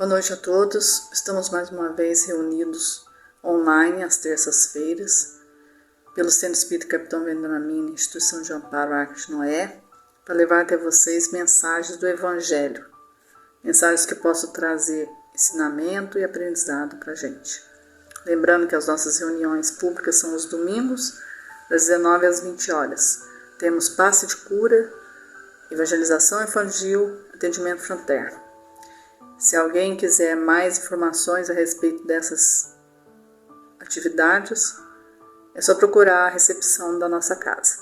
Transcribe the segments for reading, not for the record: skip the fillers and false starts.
Boa noite a todos. Estamos mais uma vez reunidos online às terças-feiras pelo Centro Espírita Capitão Vendramin, Instituição de Amparo Arca de Noé, para levar até vocês mensagens do Evangelho, mensagens que possam trazer ensinamento e aprendizado para a gente. Lembrando que as nossas reuniões públicas são os domingos, das 19 às 20 horas. Temos passe de cura, evangelização infantil, atendimento fraterno. Se alguém quiser mais informações a respeito dessas atividades, é só procurar a recepção da nossa casa.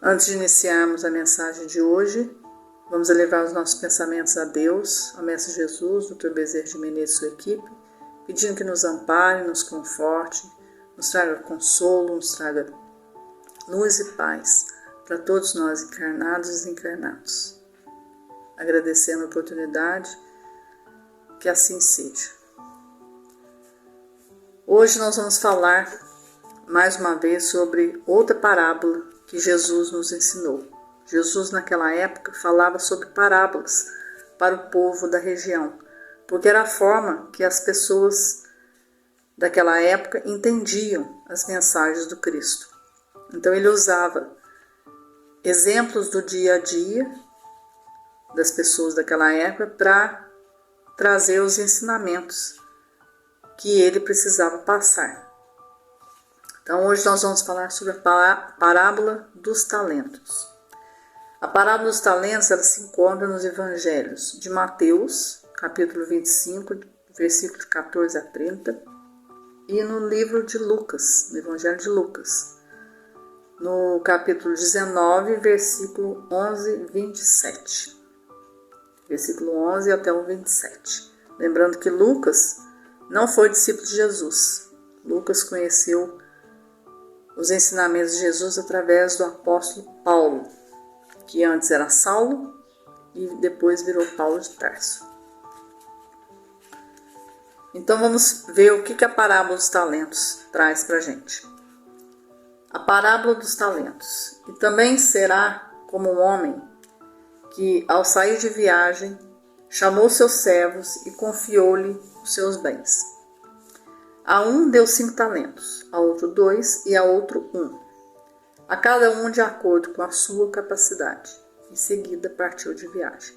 Antes de iniciarmos a mensagem de hoje, vamos elevar os nossos pensamentos a Deus, ao Mestre Jesus, Dr. Bezerra de Menezes e sua equipe, pedindo que nos ampare, nos conforte, nos traga consolo, nos traga luz e paz para todos nós, encarnados e desencarnados. Agradecendo a oportunidade, que assim seja. Hoje nós vamos falar mais uma vez sobre outra parábola que Jesus nos ensinou. Jesus naquela época falava sobre parábolas para o povo da região, porque era a forma que as pessoas daquela época entendiam as mensagens do Cristo. Então ele usava exemplos do dia a dia das pessoas daquela época para trazer os ensinamentos que ele precisava passar. Então hoje nós vamos falar sobre a parábola dos talentos. A parábola dos talentos ela se encontra nos evangelhos de Mateus, capítulo 25, versículos 14 a 30, e no livro de Lucas, no evangelho de Lucas, no capítulo 19, versículo 11 e 27. Versículo 11 até o 27. Lembrando que Lucas não foi discípulo de Jesus. Lucas conheceu os ensinamentos de Jesus através do apóstolo Paulo, que antes era Saulo e depois virou Paulo de Tarso. Então vamos ver o que a parábola dos talentos traz para a gente. A parábola dos talentos. E também será como um homem que, ao sair de viagem, chamou seus servos e confiou-lhe os seus bens. A um deu 5 talentos, a outro 2 e a outro 1, a cada um de acordo com a sua capacidade. Em seguida partiu de viagem.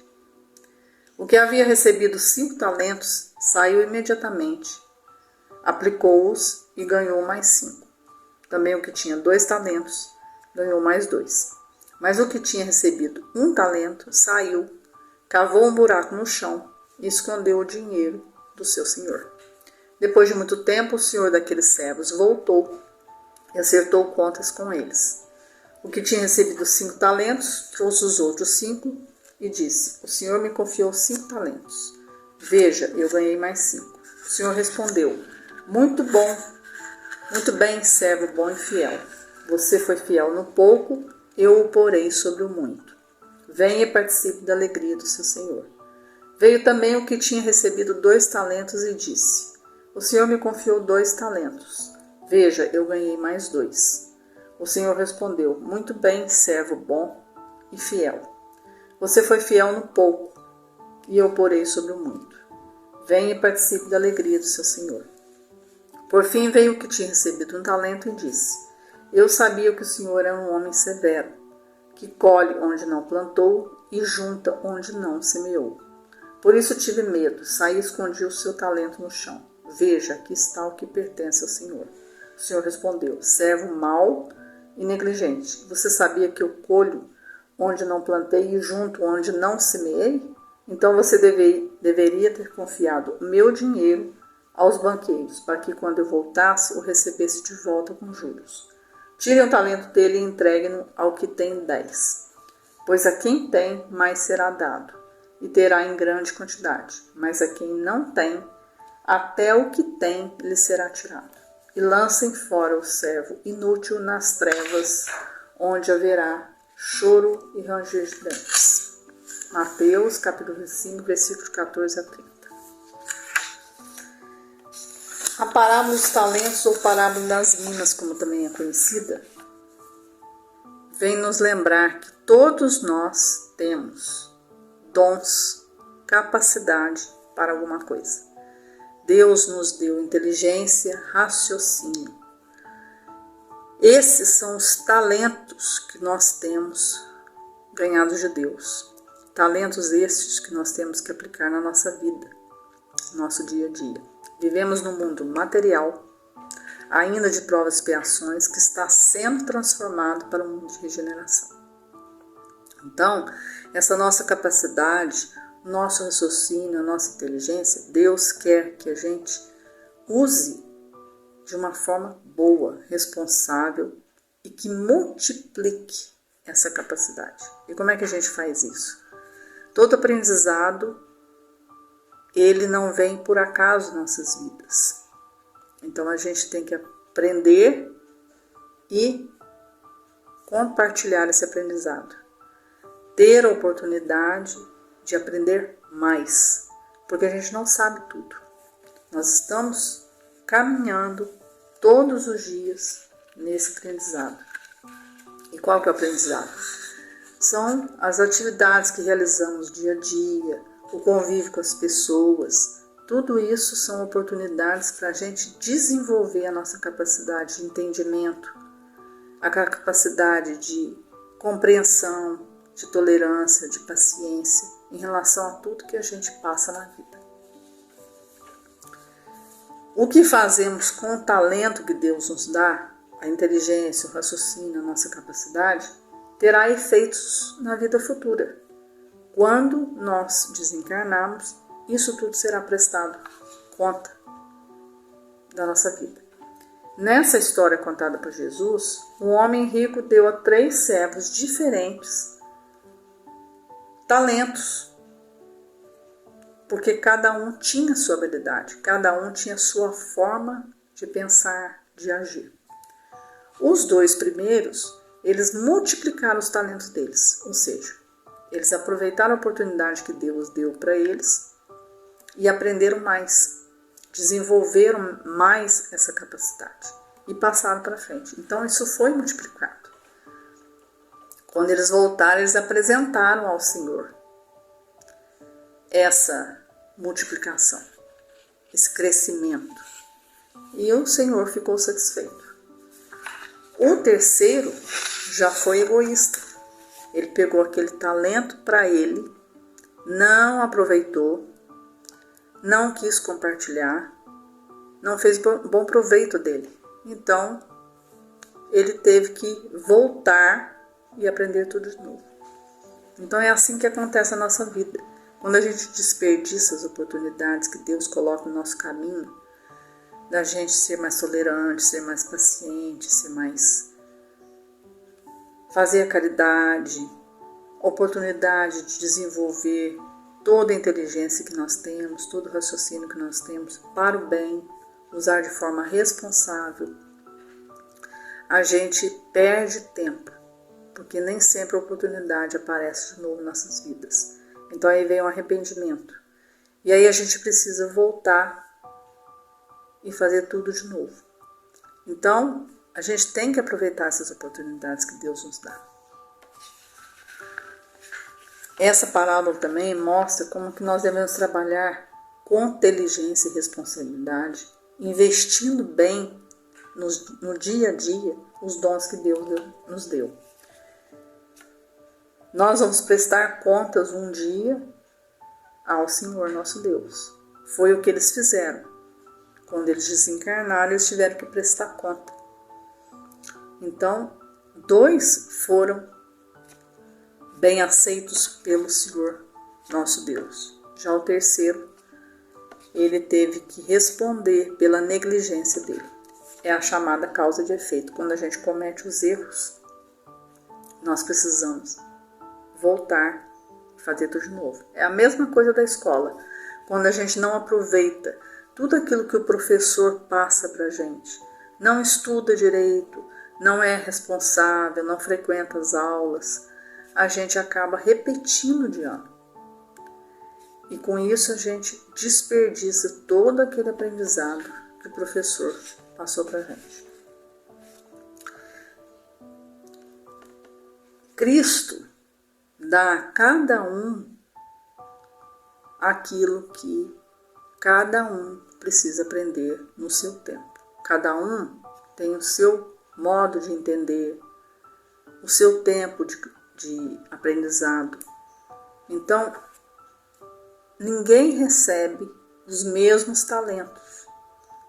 O que havia recebido 5 talentos saiu imediatamente, aplicou-os e ganhou mais 5. Também o que tinha 2 talentos ganhou mais 2. Mas o que tinha recebido 1 talento saiu, cavou um buraco no chão e escondeu o dinheiro do seu senhor. Depois de muito tempo, o senhor daqueles servos voltou e acertou contas com eles. O que tinha recebido 5 talentos trouxe os outros 5 e disse: o senhor me confiou 5 talentos. Veja, eu ganhei mais 5. O senhor respondeu: muito bem, servo bom e fiel. Você foi fiel no pouco, eu o porei sobre o muito. Venha e participe da alegria do seu senhor. Veio também o que tinha recebido 2 talentos e disse: o senhor me confiou 2 talentos. Veja, eu ganhei mais 2. O senhor respondeu: muito bem, servo bom e fiel. Você foi fiel no pouco, e eu porei sobre o muito. Venha e participe da alegria do seu senhor. Por fim veio o que tinha recebido 1 talento e disse: eu sabia que o senhor é um homem severo, que colhe onde não plantou e junta onde não semeou. Por isso tive medo, saí e escondi o seu talento no chão. Veja, aqui está o que pertence ao senhor. O senhor respondeu: servo mau e negligente, você sabia que eu colho onde não plantei e junto onde não semeei? Então você deveria ter confiado o meu dinheiro aos banqueiros, para que quando eu voltasse o recebesse de volta com juros. Tire o talento dele e entregue-no ao que tem 10. Pois a quem tem, mais será dado, e terá em grande quantidade. Mas a quem não tem, até o que tem lhe será tirado. E lancem fora o servo inútil nas trevas, onde haverá choro e ranger de dentes. Mateus, capítulo 5, versículos 14 a 30. A parábola dos talentos, ou parábola das minas, como também é conhecida, vem nos lembrar que todos nós temos dons, capacidade para alguma coisa. Deus nos deu inteligência, raciocínio. Esses são os talentos que nós temos ganhados de Deus. Talentos estes que nós temos que aplicar na nossa vida, no nosso dia a dia. Vivemos num mundo material, ainda de provas e expiações, que está sendo transformado para um mundo de regeneração. Então, essa nossa capacidade, nosso raciocínio, a nossa inteligência, Deus quer que a gente use de uma forma boa, responsável e que multiplique essa capacidade. E como é que a gente faz isso? Todo aprendizado, ele não vem por acaso em nossas vidas. Então a gente tem que aprender e compartilhar esse aprendizado. Ter a oportunidade de aprender mais, porque a gente não sabe tudo. Nós estamos caminhando todos os dias nesse aprendizado. E qual que é o aprendizado? São as atividades que realizamos dia a dia, o convívio com as pessoas. Tudo isso são oportunidades para a gente desenvolver a nossa capacidade de entendimento, a capacidade de compreensão, de tolerância, de paciência em relação a tudo que a gente passa na vida. O que fazemos com o talento que Deus nos dá, a inteligência, o raciocínio, a nossa capacidade, terá efeitos na vida futura. Quando nós desencarnarmos, isso tudo será prestado conta da nossa vida. Nessa história contada por Jesus, um homem rico deu a 3 servos diferentes talentos, porque cada um tinha sua habilidade, cada um tinha sua forma de pensar, de agir. Os 2 primeiros, eles multiplicaram os talentos deles, ou seja, eles aproveitaram a oportunidade que Deus deu para eles e aprenderam mais, desenvolveram mais essa capacidade e passaram para frente. Então isso foi multiplicado. Quando eles voltaram, eles apresentaram ao Senhor essa multiplicação, esse crescimento. E o Senhor ficou satisfeito. O terceiro já foi egoísta. Ele pegou aquele talento para ele, não aproveitou, não quis compartilhar, não fez bom proveito dele. Então, ele teve que voltar e aprender tudo de novo. Então é assim que acontece na nossa vida. Quando a gente desperdiça as oportunidades que Deus coloca no nosso caminho, da gente ser mais tolerante, ser mais paciente, ser mais... fazer a caridade, oportunidade de desenvolver toda a inteligência que nós temos, todo o raciocínio que nós temos para o bem, usar de forma responsável, a gente perde tempo, porque nem sempre a oportunidade aparece de novo em nossas vidas. Então aí vem o arrependimento. E aí a gente precisa voltar e fazer tudo de novo. Então, a gente tem que aproveitar essas oportunidades que Deus nos dá. Essa parábola também mostra como que nós devemos trabalhar com inteligência e responsabilidade, investindo bem no dia a dia os dons que Deus nos deu. Nós vamos prestar contas um dia ao Senhor nosso Deus. Foi o que eles fizeram. Quando eles desencarnaram, eles tiveram que prestar conta. Então, 2 foram bem aceitos pelo Senhor nosso Deus. Já o terceiro, ele teve que responder pela negligência dele. É a chamada causa de efeito. Quando a gente comete os erros, nós precisamos voltar e fazer tudo de novo. É a mesma coisa da escola. Quando a gente não aproveita tudo aquilo que o professor passa para a gente, não estuda direito, não é responsável, não frequenta as aulas, a gente acaba repetindo de ano. E com isso a gente desperdiça todo aquele aprendizado que o professor passou para a gente. Cristo dá a cada um aquilo que cada um precisa aprender no seu tempo. Cada um tem o seu modo de entender, o seu tempo de aprendizado. Então, ninguém recebe os mesmos talentos.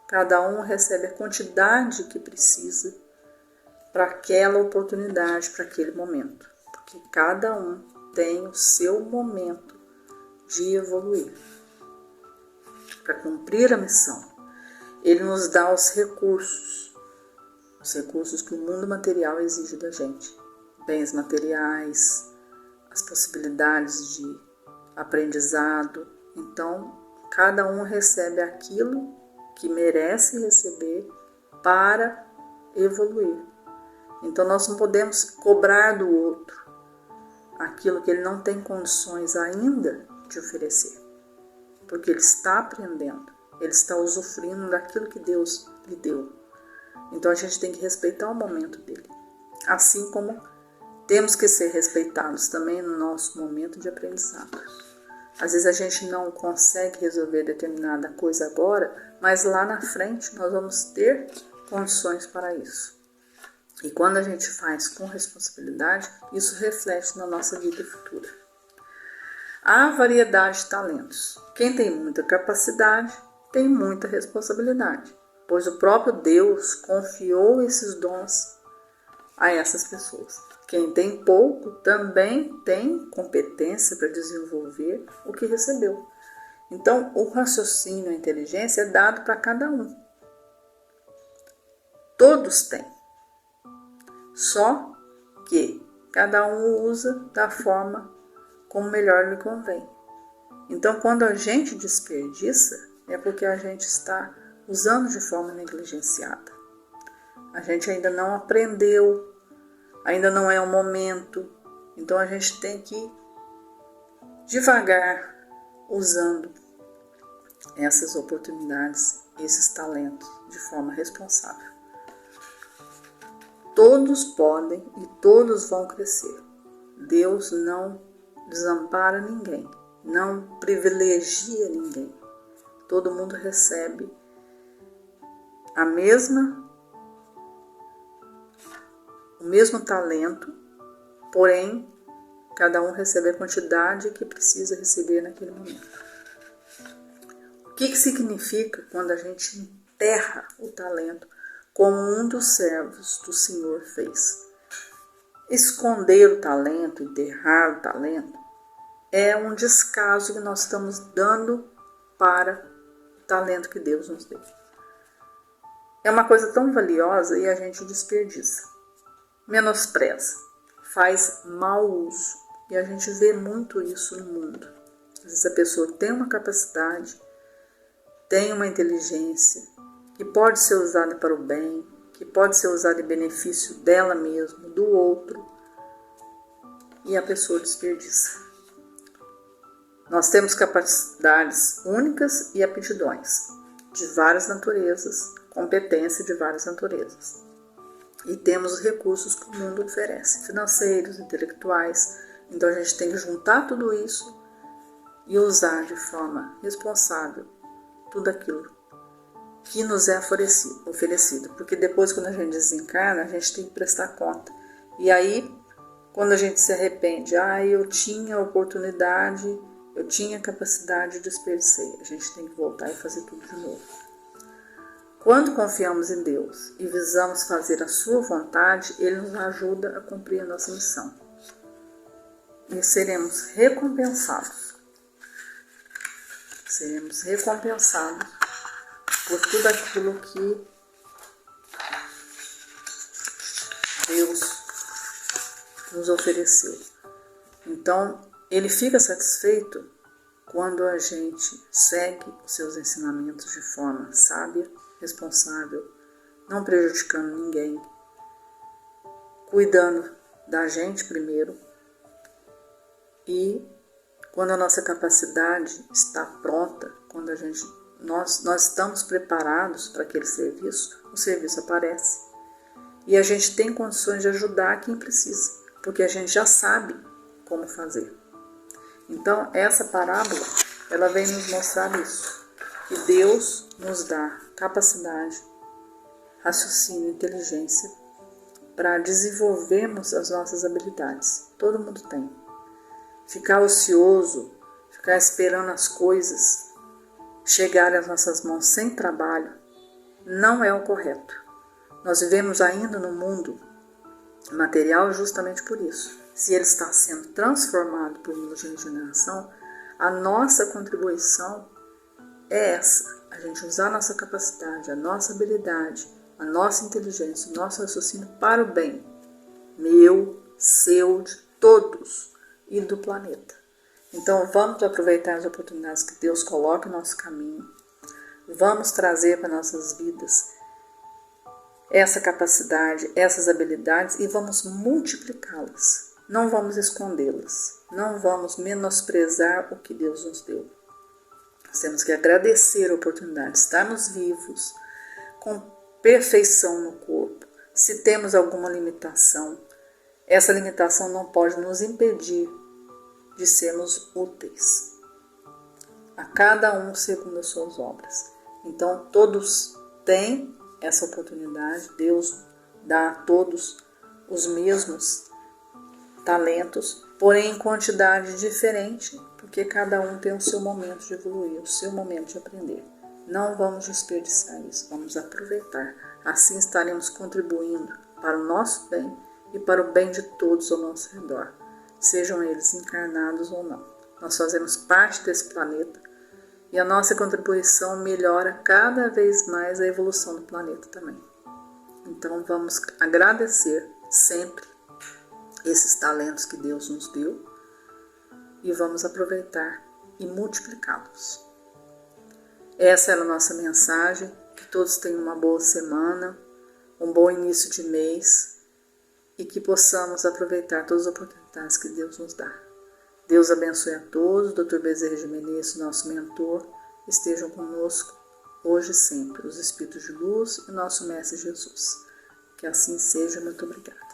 Cada um recebe a quantidade que precisa para aquela oportunidade, para aquele momento. Porque cada um tem o seu momento de evoluir. Para cumprir a missão, Ele nos dá os recursos que o mundo material exige da gente. Bens materiais, as possibilidades de aprendizado. Então, cada um recebe aquilo que merece receber para evoluir. Então, nós não podemos cobrar do outro aquilo que ele não tem condições ainda de oferecer, porque ele está aprendendo, ele está usufruindo daquilo que Deus lhe deu. Então, a gente tem que respeitar o momento dele, assim como temos que ser respeitados também no nosso momento de aprendizado. Às vezes a gente não consegue resolver determinada coisa agora, mas lá na frente nós vamos ter condições para isso. E quando a gente faz com responsabilidade, isso reflete na nossa vida futura. Há variedade de talentos. Quem tem muita capacidade tem muita responsabilidade, pois o próprio Deus confiou esses dons a essas pessoas. Quem tem pouco também tem competência para desenvolver o que recebeu. Então, o raciocínio, a inteligência é dado para cada um. Todos têm. Só que cada um usa da forma como melhor lhe convém. Então, quando a gente desperdiça, é porque a gente está usando de forma negligenciada. A gente ainda não aprendeu, ainda não é o momento. Então, a gente tem que ir devagar usando essas oportunidades, esses talentos, de forma responsável. Todos podem e todos vão crescer. Deus não desampara ninguém, não privilegia ninguém. Todo mundo recebe o mesmo talento, porém, cada um recebe a quantidade que precisa receber naquele momento. O que significa quando a gente enterra o talento, como um dos servos do Senhor fez? Esconder o talento, enterrar o talento, é um descaso que nós estamos dando para o talento que Deus nos deu. É uma coisa tão valiosa e a gente desperdiça, menospreza, faz mau uso. E a gente vê muito isso no mundo. Às vezes a pessoa tem uma capacidade, tem uma inteligência, que pode ser usada para o bem, que pode ser usada em benefício dela mesma, do outro, e a pessoa desperdiça. Nós temos capacidades únicas e aptidões de várias naturezas, competência de várias naturezas. E temos os recursos que o mundo oferece, financeiros, intelectuais. Então a gente tem que juntar tudo isso e usar de forma responsável tudo aquilo que nos é oferecido. Porque depois, quando a gente desencarna, a gente tem que prestar conta. E aí, quando a gente se arrepende, eu tinha oportunidade, eu tinha capacidade, desperdicei. A gente tem que voltar e fazer tudo de novo. Quando confiamos em Deus e visamos fazer a sua vontade, Ele nos ajuda a cumprir a nossa missão. E seremos recompensados. Seremos recompensados por tudo aquilo que Deus nos ofereceu. Então, Ele fica satisfeito quando a gente segue os seus ensinamentos de forma sábia, responsável, não prejudicando ninguém, cuidando da gente primeiro, e quando a nossa capacidade está pronta, quando nós estamos preparados para aquele serviço, o serviço aparece. E a gente tem condições de ajudar quem precisa, porque a gente já sabe como fazer. Então, essa parábola, ela vem nos mostrar isso. que Deus nos dá capacidade, raciocínio, inteligência para desenvolvermos as nossas habilidades. Todo mundo tem. Ficar ocioso, ficar esperando as coisas chegarem às nossas mãos sem trabalho, não é o correto. Nós vivemos ainda no mundo material justamente por isso. Se ele está sendo transformado por meio de regeneração, a nossa contribuição é essa, a gente usar a nossa capacidade, a nossa habilidade, a nossa inteligência, o nosso raciocínio para o bem, meu, seu, de todos e do planeta. Então vamos aproveitar as oportunidades que Deus coloca no nosso caminho, vamos trazer para nossas vidas essa capacidade, essas habilidades e vamos multiplicá-las. Não vamos escondê-las, não vamos menosprezar o que Deus nos deu. Nós temos que agradecer a oportunidade de estarmos vivos, com perfeição no corpo. Se temos alguma limitação, essa limitação não pode nos impedir de sermos úteis. A cada um segundo as suas obras. Então todos têm essa oportunidade, Deus dá a todos os mesmos talentos, porém em quantidade diferente, porque cada um tem o seu momento de evoluir, o seu momento de aprender. Não vamos desperdiçar isso, vamos aproveitar. Assim estaremos contribuindo para o nosso bem e para o bem de todos ao nosso redor, sejam eles encarnados ou não. Nós fazemos parte desse planeta e a nossa contribuição melhora cada vez mais a evolução do planeta também. Então vamos agradecer sempre esses talentos que Deus nos deu e vamos aproveitar e multiplicá-los. Essa era a nossa mensagem, que todos tenham uma boa semana, um bom início de mês e que possamos aproveitar todas as oportunidades que Deus nos dá. Deus abençoe a todos, Dr. Bezerra de Menezes, nosso mentor, estejam conosco hoje e sempre, os Espíritos de Luz e nosso Mestre Jesus. Que assim seja, muito obrigada.